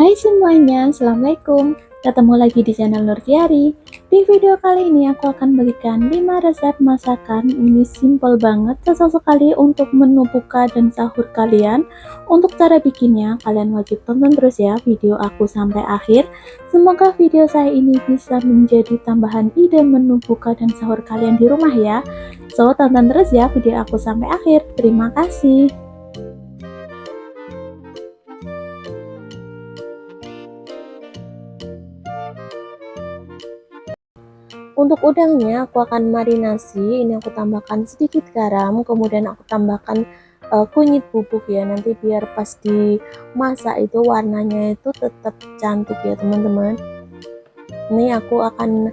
Hai semuanya, Assalamualaikum. Ketemu lagi di channel Nurtiari. Di video kali ini aku akan bagikan 5 resep masakan. Ini simple banget, cocok sekali untuk menu buka dan sahur kalian. Untuk cara bikinnya, kalian wajib tonton terus ya video aku sampai akhir. Semoga video saya ini bisa menjadi tambahan ide menu buka dan sahur kalian di rumah ya. So, tonton terus ya video aku sampai akhir. Terima kasih. Untuk udangnya aku akan marinasi, ini aku tambahkan sedikit garam, kemudian aku tambahkan kunyit bubuk ya, nanti biar pas dimasak itu warnanya itu tetap cantik ya teman-teman. Ini aku akan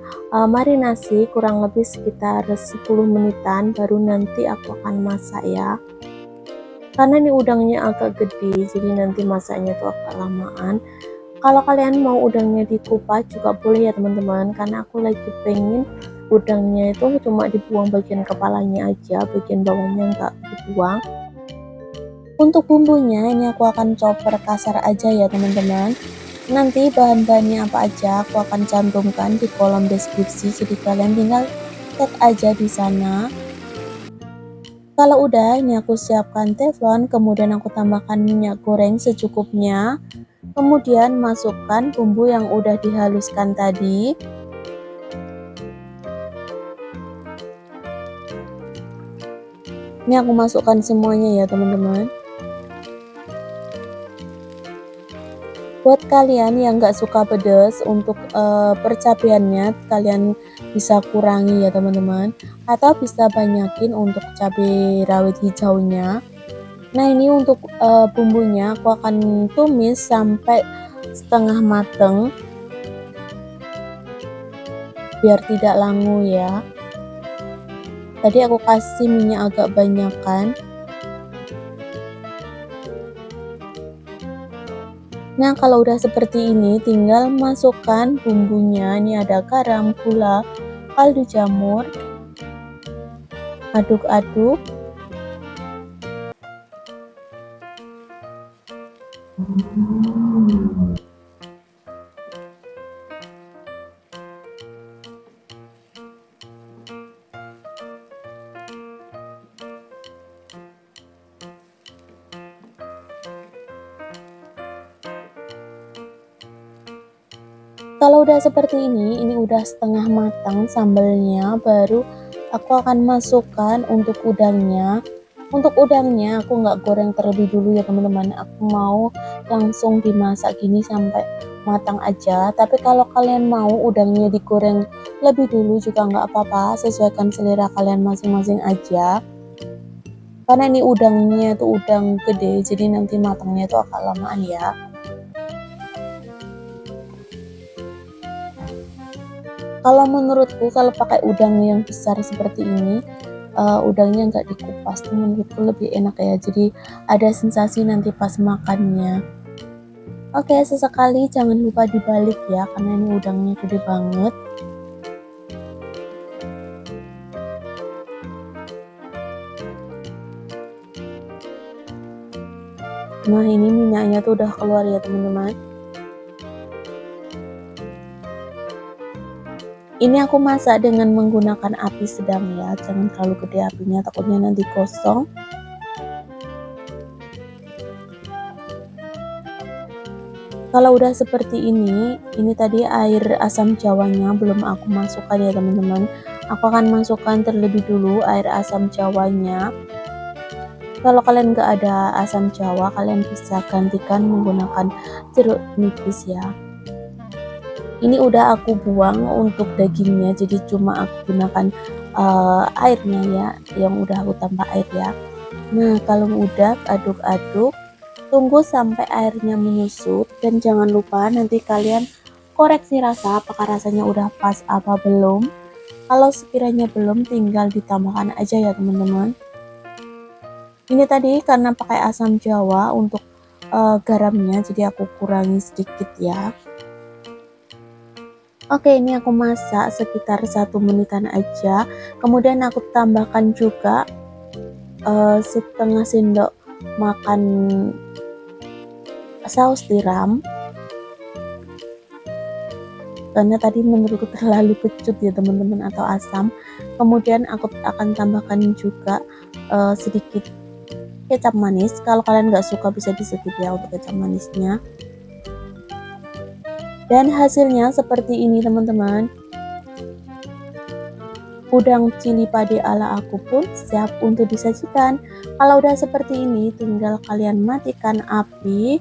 marinasi kurang lebih sekitar 10 menitan, baru nanti aku akan masak ya. Karena ini udangnya agak gede, jadi nanti masaknya tuh agak lamaan. Kalau kalian mau udangnya dikupas juga boleh ya teman-teman, karena aku lagi pengen udangnya itu cuma dibuang bagian kepalanya aja, bagian bawahnya nggak dibuang. Untuk bumbunya ini aku akan chopper kasar aja ya teman-teman. Nanti bahan-bahannya apa aja aku akan cantumkan di kolom deskripsi, jadi kalian tinggal cek aja di sana. Kalau udah, ini aku siapkan teflon, kemudian aku tambahkan minyak goreng secukupnya. Kemudian masukkan bumbu yang udah dihaluskan tadi. Ini aku masukkan semuanya ya teman-teman. Buat kalian yang nggak suka pedas, untuk percabeannya kalian bisa kurangi ya teman-teman, atau bisa banyakin untuk cabai rawit hijaunya. Nah ini untuk bumbunya aku akan tumis sampai setengah mateng biar tidak langu ya. Tadi aku kasih minyak agak banyakan. Nah kalau udah seperti ini tinggal masukkan bumbunya. Ini ada garam, gula, kaldu jamur. Aduk-aduk. Kalau udah seperti ini udah setengah matang sambalnya, baru aku akan masukkan untuk udangnya. Untuk udangnya aku nggak goreng terlebih dulu ya teman-teman, aku mau langsung dimasak gini sampai matang aja. Tapi kalau kalian mau udangnya digoreng lebih dulu juga nggak apa-apa, sesuaikan selera kalian masing-masing aja. Karena ini udangnya tuh udang gede, jadi nanti matangnya tuh agak lamaan ya. Kalau menurutku kalau pakai udang yang besar seperti ini, udangnya nggak dikupas tuh menurutku lebih enak ya, jadi ada sensasi nanti pas makannya. Oke, sesekali jangan lupa dibalik ya, karena ini udangnya gede banget. Nah ini minyaknya tuh udah keluar ya teman-teman. Ini aku masak dengan menggunakan api sedang ya, jangan terlalu gede apinya, takutnya nanti gosong. Kalau udah seperti ini tadi air asam jawanya belum aku masukkan ya teman-teman. Aku akan masukkan terlebih dulu air asam jawanya. Kalau kalian nggak ada asam jawa, kalian bisa gantikan menggunakan jeruk nipis ya. Ini udah aku buang untuk dagingnya, jadi cuma aku gunakan airnya ya, yang udah aku tambah air ya. Nah kalau udah aduk-aduk, tunggu sampai airnya menyusut, dan jangan lupa nanti kalian koreksi rasa apakah rasanya udah pas apa belum. Kalau sekiranya belum, tinggal ditambahkan aja ya teman-teman. Ini tadi karena pakai asam jawa untuk garamnya, jadi aku kurangi sedikit ya. Oke, ini aku masak sekitar 1 menitan aja. Kemudian aku tambahkan juga setengah sendok makan saus tiram. karena tadi menurutku terlalu kecut ya teman-teman, atau asam. Kemudian aku akan tambahkan juga sedikit kecap manis. Kalau kalian nggak suka bisa di skip ya untuk kecap manisnya. Dan hasilnya seperti ini teman-teman. Udang cili padi ala aku pun siap untuk disajikan. Kalau udah seperti ini tinggal kalian matikan api.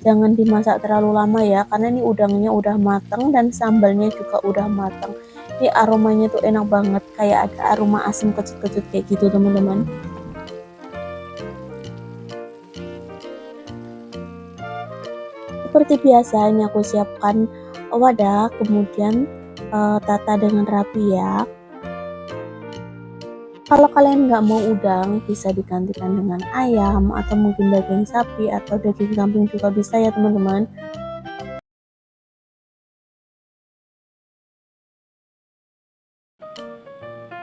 Jangan dimasak terlalu lama ya, karena ini udangnya udah mateng dan sambalnya juga udah mateng. Ini aromanya tuh enak banget, kayak ada aroma asam kecut-kecut kayak gitu teman-teman. Seperti biasa ini aku siapkan wadah, kemudian tata dengan rapi ya. Kalau kalian nggak mau udang, bisa digantikan dengan ayam atau mungkin daging sapi atau daging kambing juga bisa ya teman-teman.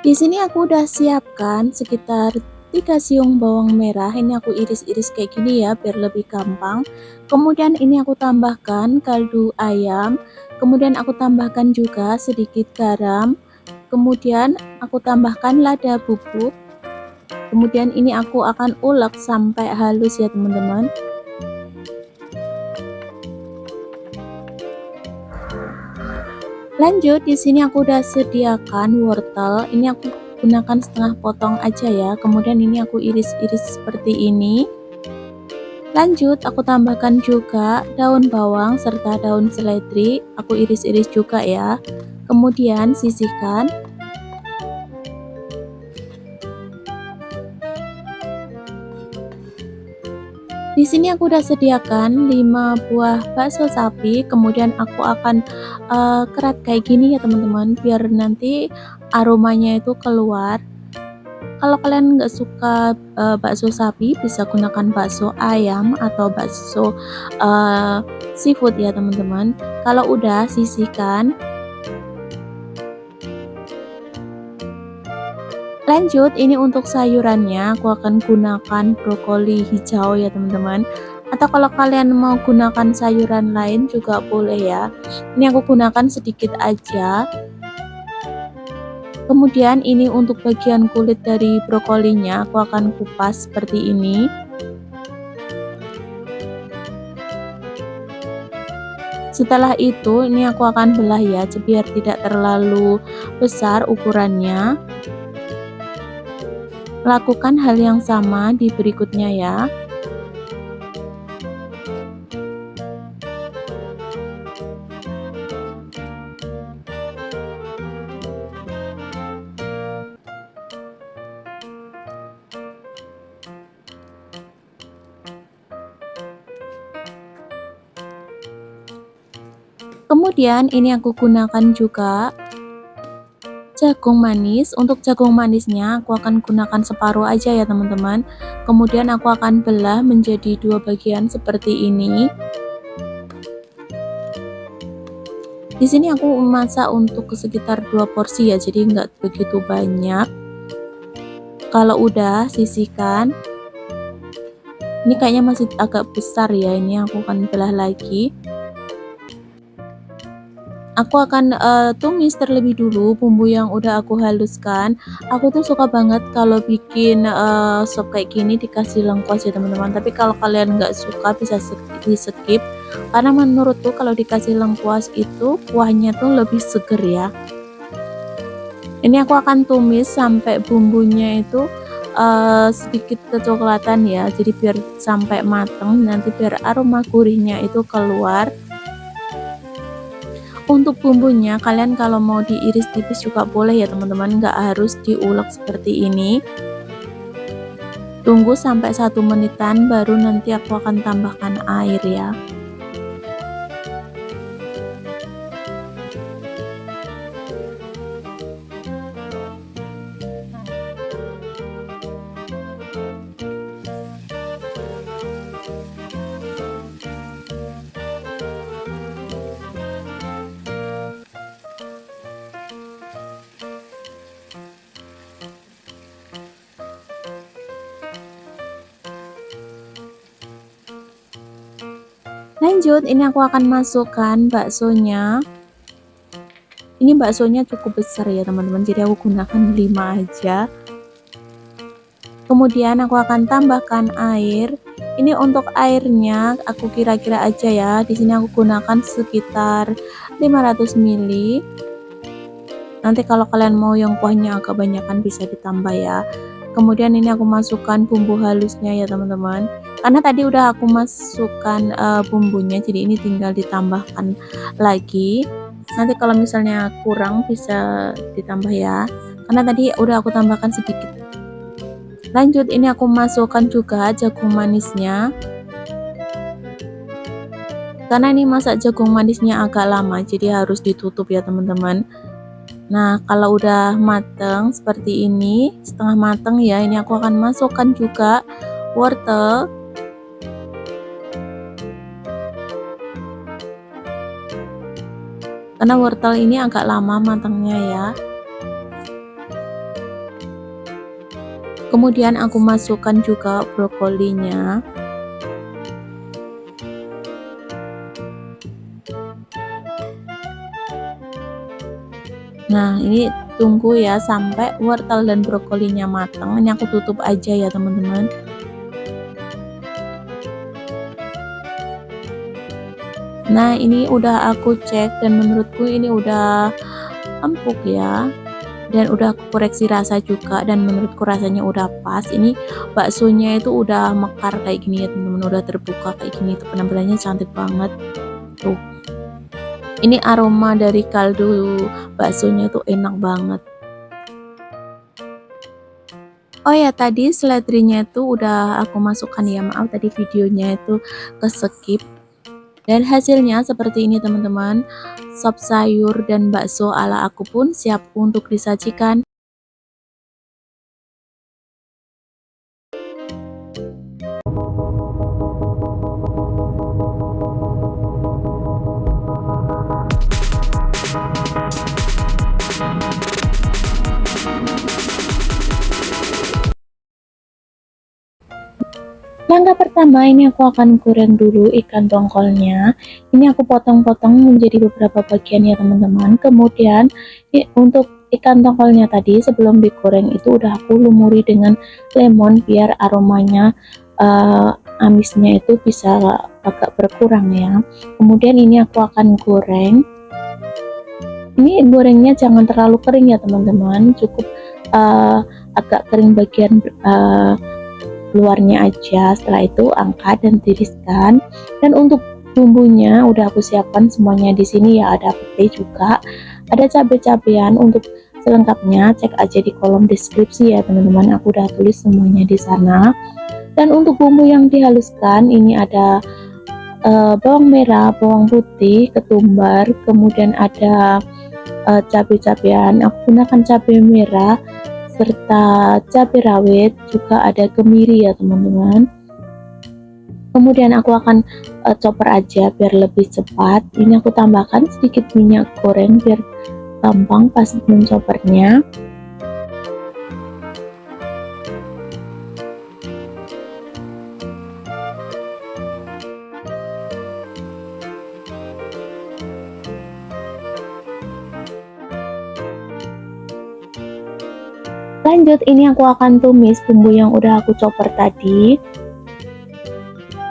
Di sini aku udah siapkan sekitar 3 siung bawang merah. Ini aku iris-iris kayak gini ya biar lebih gampang. Kemudian ini aku tambahkan kaldu ayam. Kemudian aku tambahkan juga sedikit garam. Kemudian aku tambahkan lada bubuk. Kemudian ini aku akan ulek sampai halus ya teman-teman. Lanjut, di sini aku udah sediakan wortel. Ini aku gunakan setengah potong aja ya. Kemudian ini aku iris-iris seperti ini. Lanjut, aku tambahkan juga daun bawang serta daun seledri. Aku iris-iris juga ya. Kemudian sisihkan. Di sini aku udah sediakan 5 buah bakso sapi, kemudian aku akan kerat kayak gini ya teman-teman, biar nanti aromanya itu keluar. Kalau kalian nggak suka bakso sapi, bisa gunakan bakso ayam atau bakso seafood ya teman-teman. Kalau udah sisihkan. Lanjut, ini untuk sayurannya aku akan gunakan brokoli hijau ya teman-teman. Atau kalau kalian mau gunakan sayuran lain juga boleh ya. Ini aku gunakan sedikit aja. Kemudian ini untuk bagian kulit dari brokolinya aku akan kupas seperti ini. Setelah itu ini aku akan belah ya biar tidak terlalu besar ukurannya. Lakukan hal yang sama di berikutnya ya. Kemudian ini aku gunakan juga jagung manis. Untuk jagung manisnya aku akan gunakan separuh aja ya teman-teman. Kemudian aku akan belah menjadi 2 bagian seperti ini. Di sini aku memasak untuk sekitar 2 porsi ya, jadi nggak begitu banyak. Kalau udah sisihkan. Ini kayaknya masih agak besar ya, ini aku akan belah lagi. Aku akan tumis terlebih dulu bumbu yang udah aku haluskan. Aku tuh suka banget kalau bikin sop kayak gini dikasih lengkuas ya teman-teman. Tapi kalau kalian nggak suka bisa di skip. Karena menurutku kalau dikasih lengkuas itu kuahnya tuh lebih seger ya. Ini aku akan tumis sampai bumbunya itu sedikit kecoklatan ya. Jadi biar sampai mateng, nanti biar aroma gurihnya itu keluar. Untuk bumbunya kalian kalau mau diiris tipis juga boleh ya teman-teman, nggak harus diulek seperti ini. Tunggu sampai 1 menitan baru nanti aku akan tambahkan air ya. Lanjut, ini aku akan masukkan baksonya. Ini baksonya cukup besar ya teman-teman, jadi aku gunakan 5 aja. Kemudian aku akan tambahkan air. Ini untuk airnya aku kira-kira aja ya. Di sini aku gunakan sekitar 500 ml. Nanti kalau kalian mau yang kuahnya agak banyakan bisa ditambah ya. Kemudian ini aku masukkan bumbu halusnya ya teman-teman. Karena tadi udah aku masukkan bumbunya, jadi ini tinggal ditambahkan lagi. Nanti kalau misalnya kurang bisa ditambah ya. Karena tadi udah aku tambahkan sedikit. Lanjut, ini aku masukkan juga jagung manisnya. Karena ini masak jagung manisnya agak lama, jadi harus ditutup ya teman-teman. Nah, kalau udah mateng seperti ini, setengah mateng ya, ini aku akan masukkan juga wortel. Karena wortel ini agak lama matangnya ya. Kemudian aku masukkan juga brokolinya. Nah, ini tunggu ya sampai wortel dan brokolinya matang. Ini aku tutup aja ya teman-teman. Nah, ini udah aku cek dan menurutku ini udah empuk ya. Dan udah aku koreksi rasa juga, dan menurutku rasanya udah pas. Ini baksonya itu udah mekar kayak gini ya teman-teman, udah terbuka kayak gini, itu penampilannya cantik banget tuh. Ini aroma dari kaldu baksonya tuh enak banget. Oh ya, tadi seledrinya itu udah aku masukkan ya, maaf tadi videonya itu ke skip. Dan hasilnya seperti ini teman-teman. Sop sayur dan bakso ala aku pun siap untuk disajikan. Langkah pertama, ini aku akan goreng dulu ikan tongkolnya. Ini aku potong-potong menjadi beberapa bagian ya teman-teman. Kemudian untuk ikan tongkolnya tadi sebelum digoreng itu udah aku lumuri dengan lemon biar aromanya amisnya itu bisa agak berkurang ya. Kemudian ini aku akan goreng. Ini gorengnya jangan terlalu kering ya teman-teman, cukup agak kering bagian luarnya aja. Setelah itu angkat dan tiriskan. Dan untuk bumbunya udah aku siapkan semuanya di sini ya, ada pete juga, ada cabai-cabean. Untuk selengkapnya cek aja di kolom deskripsi ya teman-teman, aku udah tulis semuanya di sana. Dan untuk bumbu yang dihaluskan ini ada bawang merah, bawang putih, ketumbar, kemudian ada cabai-cabean. Aku gunakan cabai merah serta cabai rawit, juga ada kemiri ya teman-teman. Kemudian aku akan chopper aja biar lebih cepat. Ini aku tambahkan sedikit minyak goreng biar gampang pas menchoppernya. Lanjut, ini aku akan tumis bumbu yang udah aku chopper tadi.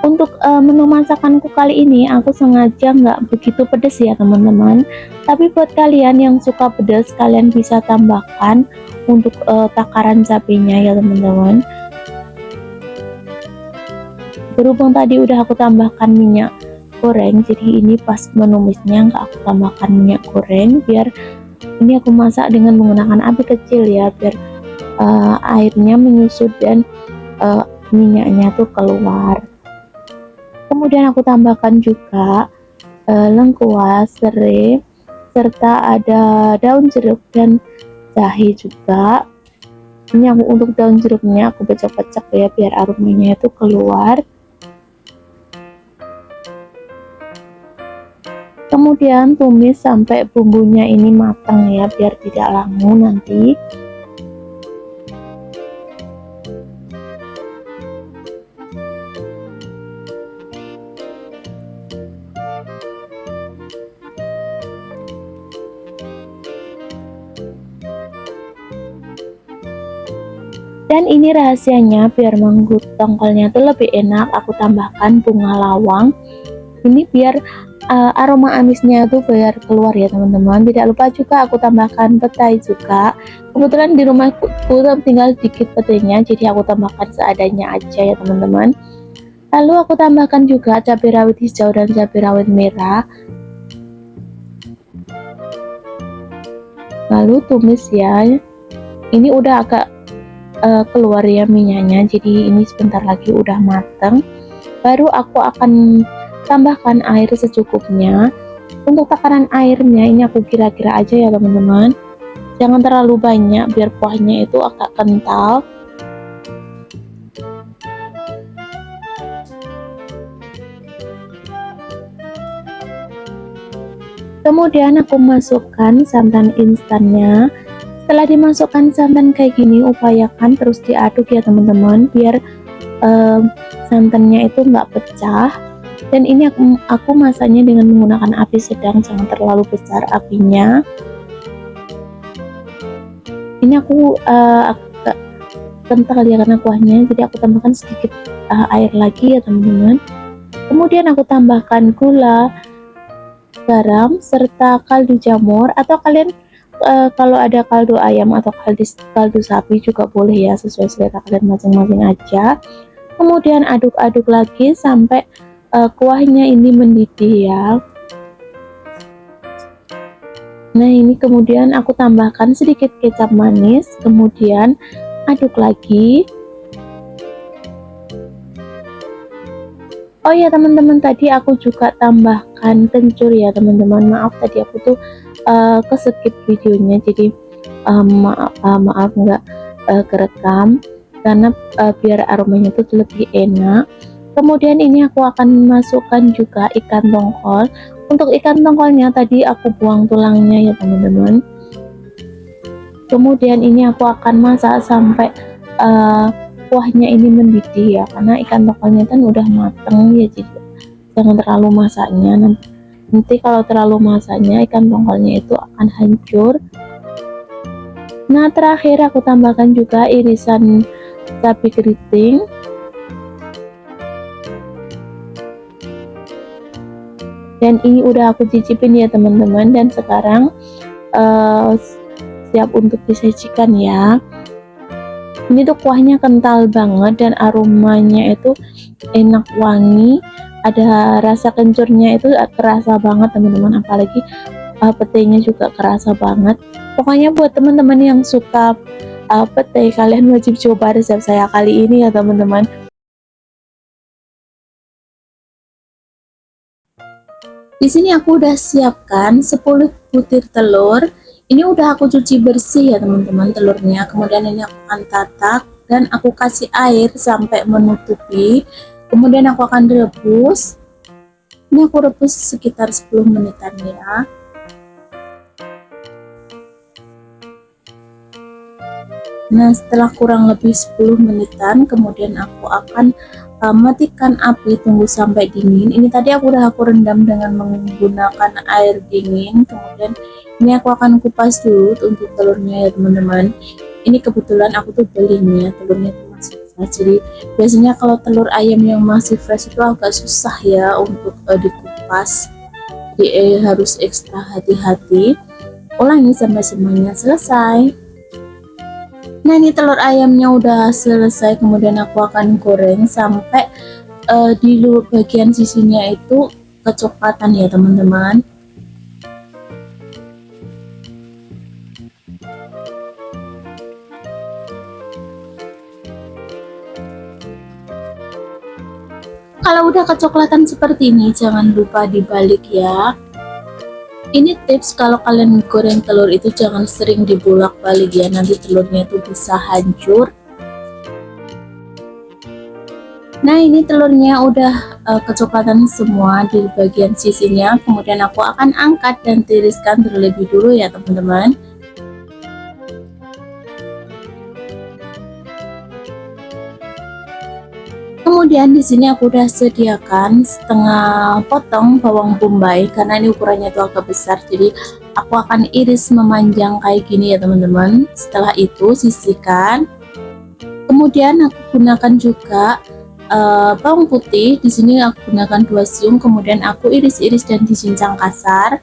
Untuk menu masakanku kali ini aku sengaja nggak begitu pedas ya teman-teman. Tapi buat kalian yang suka pedas, kalian bisa tambahkan untuk takaran cabenya ya teman-teman. Berhubung tadi udah aku tambahkan minyak goreng, jadi ini pas menumisnya nggak aku tambahkan minyak goreng, biar ini aku masak dengan menggunakan api kecil ya, biar airnya menyusut dan minyaknya tuh keluar. Kemudian aku tambahkan juga lengkuas, serai, serta ada daun jeruk dan jahe juga. Ini aku untuk daun jeruknya aku pecah-pecah ya biar aromanya itu keluar. Kemudian tumis sampai bumbunya ini matang ya biar tidak langu nanti. Dan ini rahasianya biar manggut tongkolnya itu lebih enak, aku tambahkan bunga lawang. Ini biar aroma amisnya itu biar keluar ya teman-teman. Tidak lupa juga aku tambahkan petai juga. Kebetulan di rumahku tinggal dikit petainya, jadi aku tambahkan seadanya aja ya teman-teman. Lalu aku tambahkan juga cabai rawit hijau dan cabai rawit merah. Lalu tumis ya. Ini udah agak keluar ya minyaknya, jadi ini sebentar lagi udah mateng. Baru aku akan tambahkan air secukupnya. Untuk takaran airnya ini aku kira-kira aja ya teman-teman, jangan terlalu banyak biar kuahnya itu agak kental. Kemudian aku masukkan santan instannya. Setelah dimasukkan santan kayak gini, upayakan terus diaduk ya teman-teman, biar santannya itu nggak pecah. Dan ini aku masaknya dengan menggunakan api sedang, jangan terlalu besar apinya. Ini aku agak kental ya karena kuahnya, jadi aku tambahkan sedikit air lagi ya teman-teman. Kemudian aku tambahkan gula, garam, serta kaldu jamur, atau kalian kalau ada kaldu ayam atau kaldu sapi juga boleh ya, sesuai selera kalian masing-masing aja. Kemudian aduk-aduk lagi sampai kuahnya ini mendidih ya. Nah ini kemudian aku tambahkan sedikit kecap manis, kemudian aduk lagi. Oh ya teman-teman, tadi aku juga tambahkan kencur ya teman-teman. Maaf tadi aku tuh keskip videonya, jadi maaf nggak kerekam, karena biar aromanya tuh lebih enak. Kemudian ini aku akan masukkan juga ikan tongkol. Untuk ikan tongkolnya tadi aku buang tulangnya ya teman-teman. Kemudian ini aku akan masak sampai kuahnya ini mendidih ya, karena ikan tongkolnya kan udah mateng ya, jadi jangan terlalu masaknya. Nanti kalau terlalu masaknya ikan tongkolnya itu akan hancur. Nah terakhir aku tambahkan juga irisan cabai keriting. Dan ini udah aku cicipin ya teman-teman, dan sekarang siap untuk disajikan ya. Ini tuh kuahnya kental banget dan aromanya itu enak, wangi, ada rasa kencurnya itu kerasa banget teman-teman, apalagi petainya juga kerasa banget. Pokoknya buat teman-teman yang suka petai, kalian wajib coba resep saya kali ini ya teman-teman. Di sini aku udah siapkan 10 butir telur. Ini udah aku cuci bersih ya teman-teman telurnya. Kemudian ini aku akan tatak dan aku kasih air sampai menutupi. Kemudian aku akan rebus. Ini aku rebus sekitar 10 menitan ya. Nah setelah kurang lebih 10 menitan, kemudian aku akan matikan api, tunggu sampai dingin. Ini tadi aku rendam dengan menggunakan air dingin. Kemudian ini aku akan kupas dulu untuk telurnya ya teman-teman. Ini kebetulan aku tuh belinya telurnya itu masih fresh, jadi biasanya kalau telur ayam yang masih fresh itu agak susah ya untuk dikupas, jadi harus ekstra hati-hati. Ulangi sampai semuanya selesai. Nah ini telur ayamnya udah selesai, kemudian aku akan goreng sampai di bagian sisinya itu kecoklatan ya teman-teman. Kalau udah kecoklatan seperti ini, jangan lupa dibalik ya. Ini tips, kalau kalian goreng telur itu jangan sering dibolak-balik ya, nanti telurnya itu bisa hancur. Nah ini telurnya udah kecoklatan semua di bagian sisinya. Kemudian aku akan angkat dan tiriskan terlebih dulu ya teman-teman. Kemudian di sini aku udah sediakan setengah potong bawang bombay, karena ini ukurannya itu agak besar, jadi aku akan iris memanjang kayak gini ya teman-teman. Setelah itu sisihkan. Kemudian aku gunakan juga bawang putih. Di sini aku gunakan 2 siung, kemudian aku iris-iris dan dicincang kasar.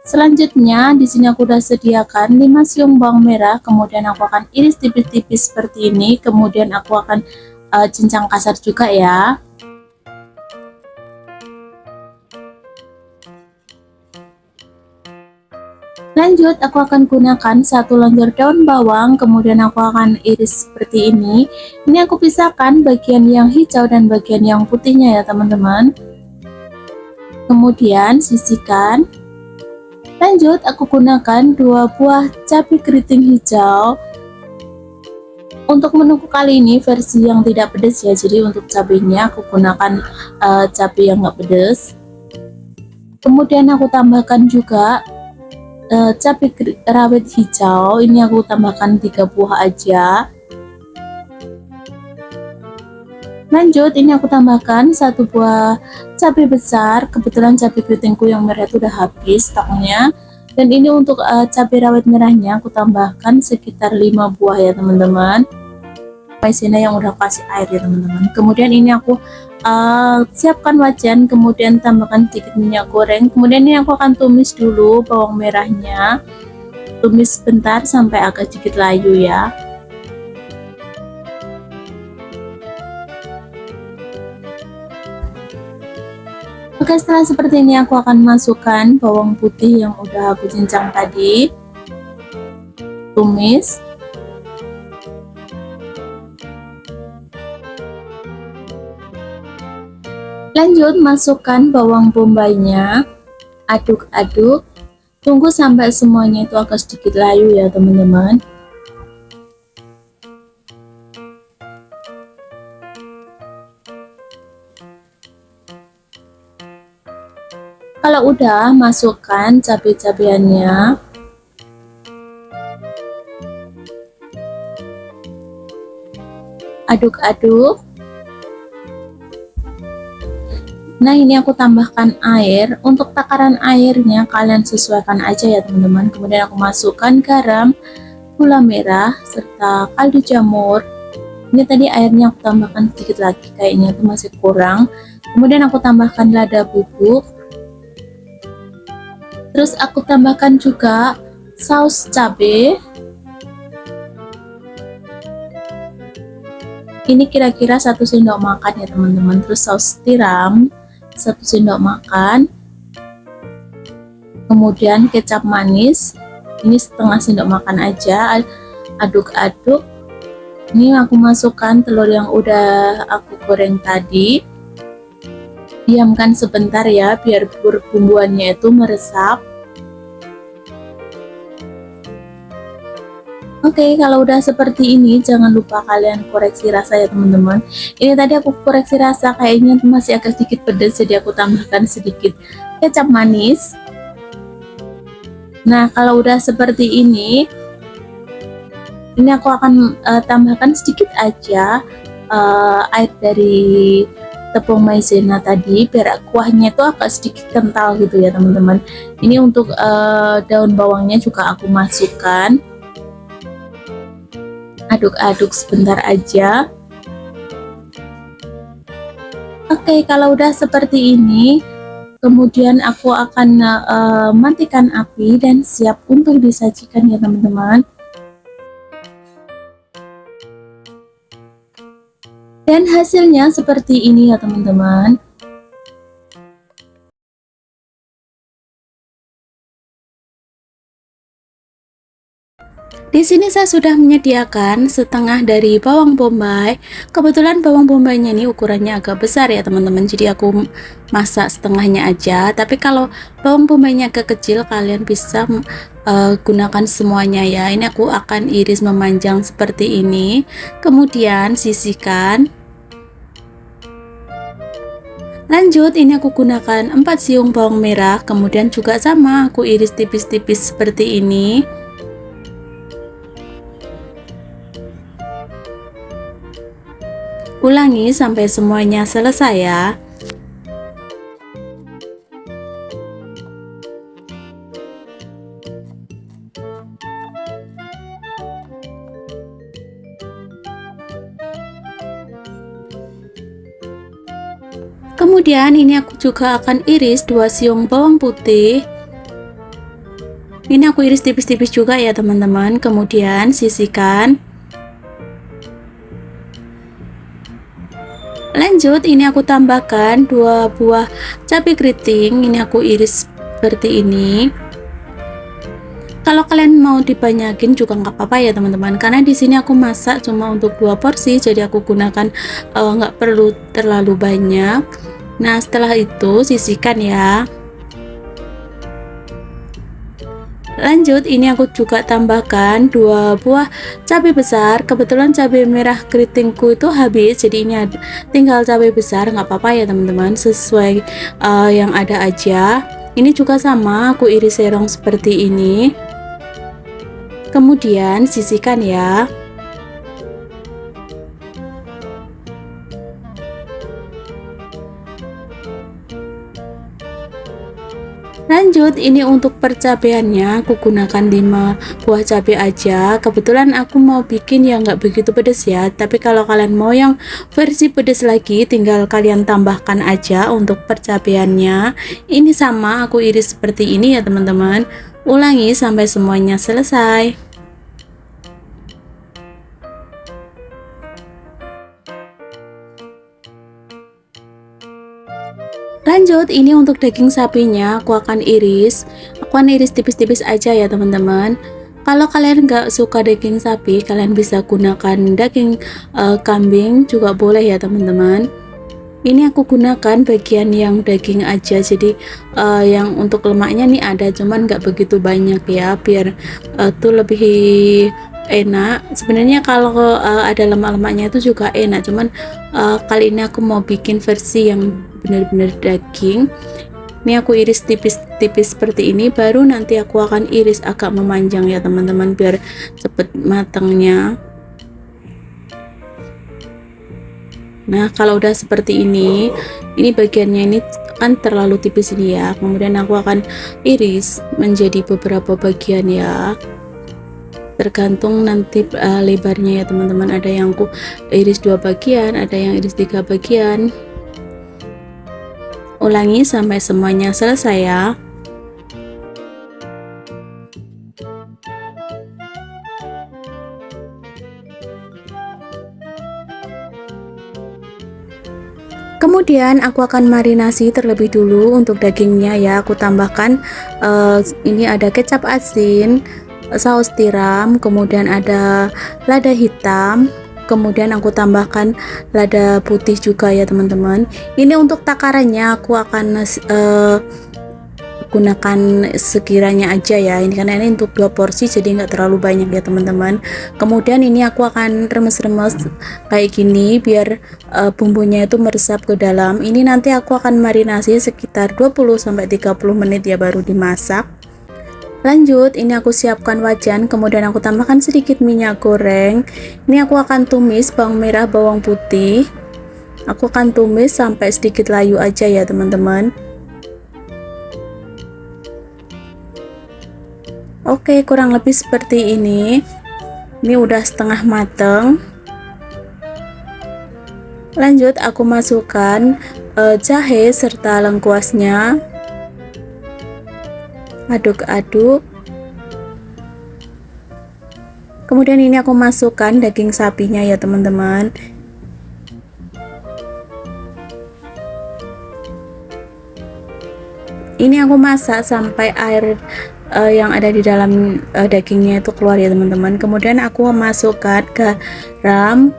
Selanjutnya di sini aku sudah sediakan 5 siung bawang merah, kemudian aku akan iris tipis-tipis seperti ini, kemudian aku akan cincang kasar juga ya. Lanjut, aku akan gunakan 1 lonjor daun bawang, kemudian aku akan iris seperti ini. Ini aku pisahkan bagian yang hijau dan bagian yang putihnya ya teman-teman. Kemudian sisihkan. Lanjut, aku gunakan 2 buah cabai keriting hijau. Untuk menuku kali ini versi yang tidak pedas ya, jadi untuk cabenya aku gunakan cabai yang nggak pedas. Kemudian aku tambahkan juga cabai rawit hijau, ini aku tambahkan 3 buah aja. Lanjut, ini aku tambahkan 1 buah cabai besar, kebetulan cabai keritingku yang merah itu udah habis stoknya. Dan ini untuk cabai rawit merahnya aku tambahkan sekitar 5 buah ya teman-teman. Maizena yang udah kasih air ya teman-teman. Kemudian ini aku siapkan wajan, kemudian tambahkan sedikit minyak goreng. Kemudian ini aku akan tumis dulu bawang merahnya, tumis sebentar sampai agak sedikit layu ya. Oke, setelah seperti ini aku akan masukkan bawang putih yang udah aku cincang tadi, tumis. Lanjut, masukkan bawang bombaynya, aduk-aduk, tunggu sampai semuanya itu agak sedikit layu ya teman-teman. Kalau udah, masukkan cabai-cabiannya. Aduk-aduk. Nah, ini aku tambahkan air. Untuk takaran airnya kalian sesuaikan aja ya teman-teman. Kemudian aku masukkan garam, gula merah, serta kaldu jamur. Ini tadi airnya aku tambahkan sedikit lagi, kayaknya itu masih kurang. Kemudian aku tambahkan lada bubuk. Terus aku tambahkan juga saus cabai. Ini kira-kira 1 sendok makan ya teman-teman. Terus saus tiram 1 sendok makan, kemudian kecap manis ini setengah sendok makan aja. Aduk-aduk. Ini aku masukkan telur yang udah aku goreng tadi, diamkan sebentar ya biar bumbuannya itu meresap. Oke, kalau udah seperti ini jangan lupa kalian koreksi rasa ya teman-teman. Ini tadi aku koreksi rasa, kayaknya masih agak sedikit pedas, jadi aku tambahkan sedikit kecap manis. Nah, kalau udah seperti ini aku akan tambahkan sedikit aja air dari tepung maizena tadi biar kuahnya itu agak sedikit kental gitu ya teman-teman. Ini untuk daun bawangnya juga aku masukkan. Aduk-aduk sebentar aja. Oke, kalau udah seperti ini, kemudian aku akan matikan api dan siap untuk disajikan ya teman-teman. Dan hasilnya seperti ini ya teman-teman. Di sini saya sudah menyediakan setengah dari bawang bombay. Kebetulan bawang bombaynya ini ukurannya agak besar ya teman-teman, jadi aku masak setengahnya aja. Tapi kalau bawang bombaynya agak kecil, kalian bisa gunakan semuanya ya. Ini aku akan iris memanjang seperti ini, kemudian sisihkan. Lanjut, ini aku gunakan 4 siung bawang merah, kemudian juga sama aku iris tipis-tipis seperti ini. Ulangi sampai semuanya selesai ya. Kemudian ini aku juga akan iris 2 siung bawang putih. Ini aku iris tipis-tipis juga ya teman-teman. Kemudian sisihkan. Lanjut, ini aku tambahkan 2 buah cabai keriting. Ini aku iris seperti ini. Kalau kalian mau dibanyakin juga nggak apa-apa ya teman-teman, karena di sini aku masak cuma untuk 2 porsi, jadi aku gunakan nggak perlu terlalu banyak. Nah, setelah itu sisihkan ya. Lanjut, ini aku juga tambahkan 2 buah cabai besar. Kebetulan cabai merah keritingku itu habis, jadi ini tinggal cabai besar, nggak apa-apa ya teman-teman, sesuai yang ada aja. Ini juga sama, aku iris serong seperti ini. Kemudian sisihkan ya. Lanjut, ini untuk percabeannya aku gunakan 5 buah cabai aja. Kebetulan aku mau bikin yang nggak begitu pedes ya, tapi kalau kalian mau yang versi pedes lagi tinggal kalian tambahkan aja untuk percabeannya. Ini sama aku iris seperti ini ya teman-teman. Ulangi sampai semuanya selesai. Lanjut, ini untuk daging sapinya aku akan iris tipis-tipis aja ya teman-teman. Kalau kalian nggak suka daging sapi, kalian bisa gunakan daging kambing juga boleh ya teman-teman. Ini aku gunakan bagian yang daging aja, jadi yang untuk lemaknya nih ada, cuman nggak begitu banyak ya, biar tuh lebih enak. Sebenarnya kalau ada lemak-lemaknya itu juga enak, cuman kali ini aku mau bikin versi yang benar-benar daging. Ini aku iris tipis-tipis seperti ini, baru nanti aku akan iris agak memanjang ya teman-teman, biar cepet matangnya. Nah, kalau udah seperti ini bagiannya ini kan terlalu tipis ini ya. Kemudian aku akan iris menjadi beberapa bagian ya. Tergantung nanti lebarnya ya teman-teman. Ada yang aku iris 2 bagian, ada yang iris 3 bagian. Ulangi sampai semuanya selesai ya. Kemudian aku akan marinasi terlebih dulu untuk dagingnya ya. Aku tambahkan ini ada kecap asin, saus tiram, kemudian ada lada hitam, kemudian aku tambahkan lada putih juga ya teman-teman. Ini untuk takarannya aku akan gunakan sekiranya aja ya, ini karena ini untuk 2 porsi jadi nggak terlalu banyak ya teman-teman. Kemudian ini aku akan remes-remes kayak gini biar bumbunya itu meresap ke dalam. Ini nanti aku akan marinasi sekitar 20-30 menit ya, baru dimasak. Lanjut, ini aku siapkan wajan, kemudian aku tambahkan sedikit minyak goreng. Ini aku akan tumis bawang merah, bawang putih. Aku akan tumis sampai sedikit layu aja ya teman-teman. Oke, kurang lebih seperti ini. Ini udah setengah mateng. Lanjut, aku masukkan jahe serta lengkuasnya. Aduk-aduk. Kemudian ini aku masukkan daging sapinya ya teman-teman. Ini aku masak sampai air yang ada di dalam dagingnya itu keluar ya teman-teman. Kemudian aku masukkan garam,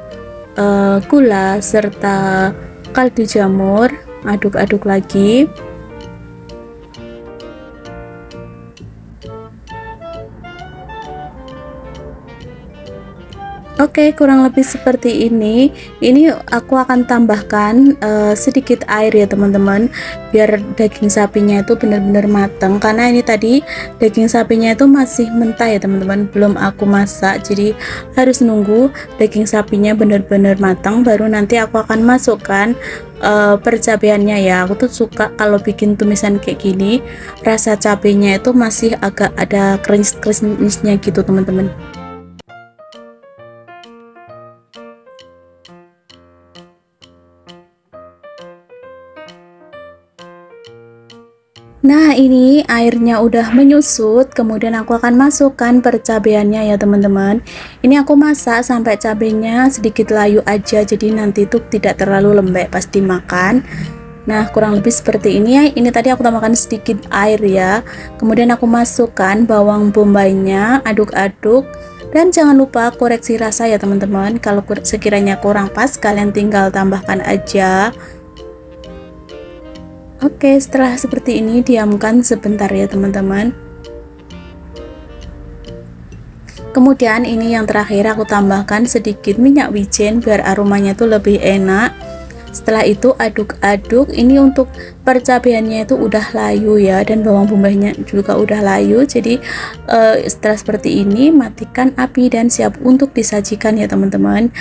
gula serta kaldu jamur. Aduk-aduk lagi. Oke, kurang lebih seperti ini. Ini aku akan tambahkan sedikit air ya teman-teman, biar daging sapinya itu benar-benar matang. Karena ini tadi daging sapinya itu masih mentah ya teman-teman, belum aku masak. Jadi harus nunggu daging sapinya benar-benar matang, baru nanti aku akan masukkan percabeannya ya. Aku tuh suka kalau bikin tumisan kayak gini, rasa cabenya itu masih agak ada krimis-krimisnya gitu teman-teman. Nah, ini airnya udah menyusut, kemudian aku akan masukkan percabeannya ya teman-teman. Ini aku masak sampai cabenya sedikit layu aja, jadi nanti tuh tidak terlalu lembek pas dimakan. Nah, kurang lebih seperti ini ya. Ini tadi aku tambahkan sedikit air ya. Kemudian aku masukkan bawang bombaynya, aduk-aduk. Dan jangan lupa koreksi rasa ya teman-teman. Kalau sekiranya kurang pas, kalian tinggal tambahkan aja. Oke, setelah seperti ini diamkan sebentar ya teman-teman. Kemudian ini yang terakhir aku tambahkan sedikit minyak wijen biar aromanya tuh lebih enak. Setelah itu aduk-aduk. Ini untuk percabeannya itu udah layu ya, dan bawang bombaynya juga udah layu. Jadi setelah seperti ini matikan api dan siap untuk disajikan ya teman-teman.